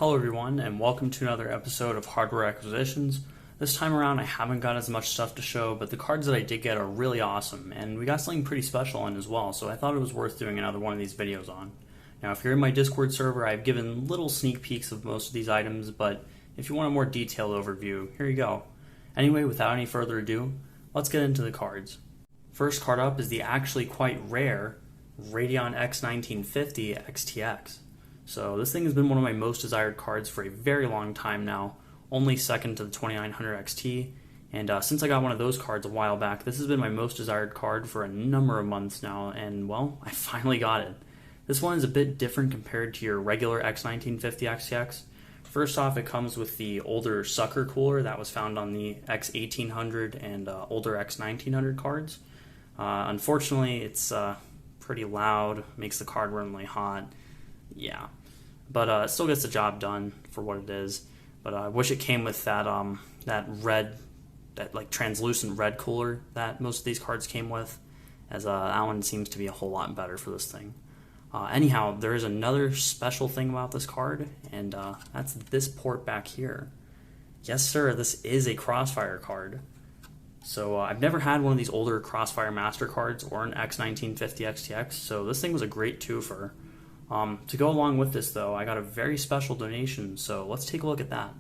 Hello everyone, and welcome to another episode of Hardware Acquisitions. This time around I haven't got as much stuff to show, but the cards that I did get are really awesome, and we got something pretty special in as well, so I thought it was worth doing another one of these videos on. Now if you're in my Discord server, I've given little sneak peeks of most of these items, but if you want a more detailed overview, here you go. Anyway, without any further ado, let's get into the cards. First card up is the actually quite rare Radeon X1950 XTX. So this thing has been one of my most desired cards for a very long time now, only second to the 2900 XT, and since I got one of those cards a while back, this has been my most desired card for a number of months now, and well, I finally got it. This one is a bit different compared to your regular X1950 XTX. First off, it comes with the older sucker cooler that was found on the X1800 and older X1900 cards. Unfortunately, it's pretty loud, makes the card run really hot. Yeah, but it still gets the job done for what it is. But I wish it came with that that translucent red cooler that most of these cards came with, as that one seems to be a whole lot better for this thing. Anyhow, there is another special thing about this card, and that's this port back here. Yes, sir, this is a CrossFire card. So I've never had one of these older CrossFire Master cards or an X1950 XTX, so this thing was a great twofer. To go along with this, though, I got a very special donation, so let's take a look at that.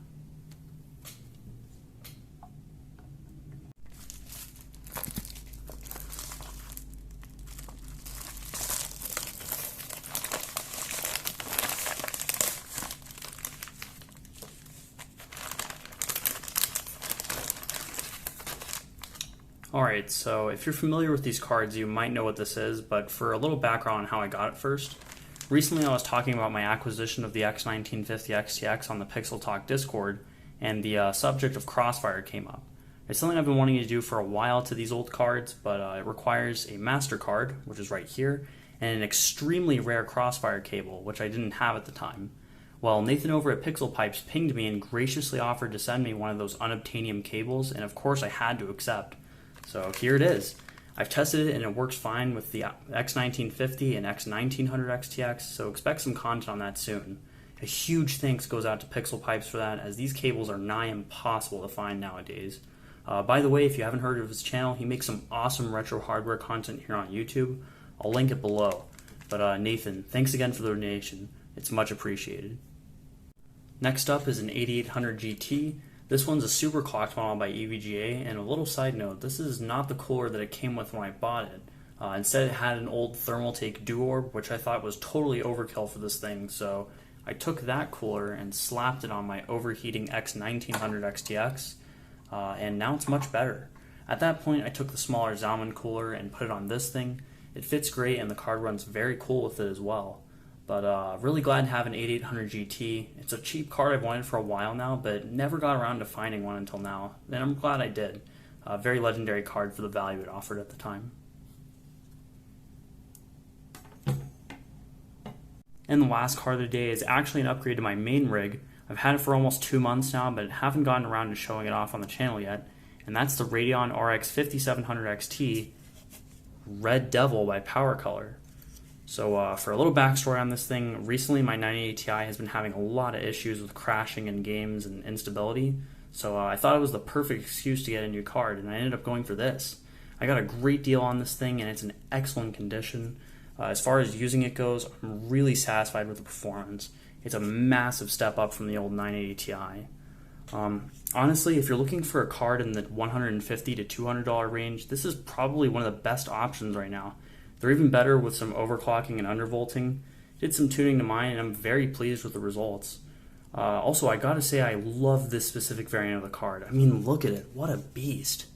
Alright, so if you're familiar with these cards, you might know what this is, but for a little background on how I got it first. Recently I was talking about my acquisition of the X1950 XTX on the Pixel Talk Discord, and the subject of CrossFire came up. It's something I've been wanting to do for a while to these old cards, but it requires a master card, which is right here, and an extremely rare CrossFire cable, which I didn't have at the time. Well, Nathan over at Pixel Pipes pinged me and graciously offered to send me one of those unobtainium cables, and of course I had to accept. So here it is. I've tested it and it works fine with the X1950 and X1900 XTX, so expect some content on that soon. A huge thanks goes out to Pixel Pipes for that, as these cables are nigh impossible to find nowadays. By the way, if you haven't heard of his channel, he makes some awesome retro hardware content here on YouTube. I'll link it below. But Nathan, thanks again for the donation. It's much appreciated. Next up is an 8800 GT. This one's a super clocked model by EVGA, and a little side note, this is not the cooler that it came with when I bought it. Instead it had an old Thermaltake Duorb, which I thought was totally overkill for this thing, so I took that cooler and slapped it on my overheating X1900 XTX, and now it's much better. At that point I took the smaller Zalman cooler and put it on this thing. It fits great and the card runs very cool with it as well. But really glad to have an 8800 GT. It's a cheap card I've wanted for a while now, but never got around to finding one until now, and I'm glad I did. A very legendary card for the value it offered at the time. And the last card of the day is actually an upgrade to my main rig. I've had it for almost 2 months now, but haven't gotten around to showing it off on the channel yet, and that's the Radeon RX 5700 XT Red Devil by PowerColor. So for a little backstory on this thing, recently my 980 Ti has been having a lot of issues with crashing in games and instability, so I thought it was the perfect excuse to get a new card, and I ended up going for this. I got a great deal on this thing, and it's in excellent condition. As far as using it goes, I'm really satisfied with the performance. It's a massive step up from the old 980 Ti. Honestly, if you're looking for a card in the $150 to $200 range, this is probably one of the best options right now. They're even better with some overclocking and undervolting. Did some tuning to mine, and I'm very pleased with the results. Also, I gotta say I love this specific variant of the card. I mean, look at it. What a beast.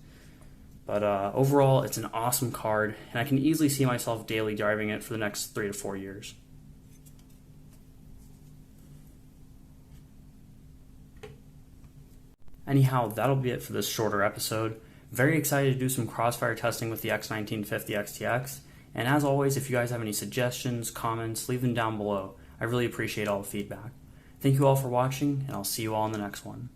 But overall, it's an awesome card, and I can easily see myself daily driving it for the next 3 to 4 years. Anyhow, that'll be it for this shorter episode. Very excited to do some CrossFire testing with the X1950 XTX. And as always, if you guys have any suggestions, comments, leave them down below. I really appreciate all the feedback. Thank you all for watching, and I'll see you all in the next one.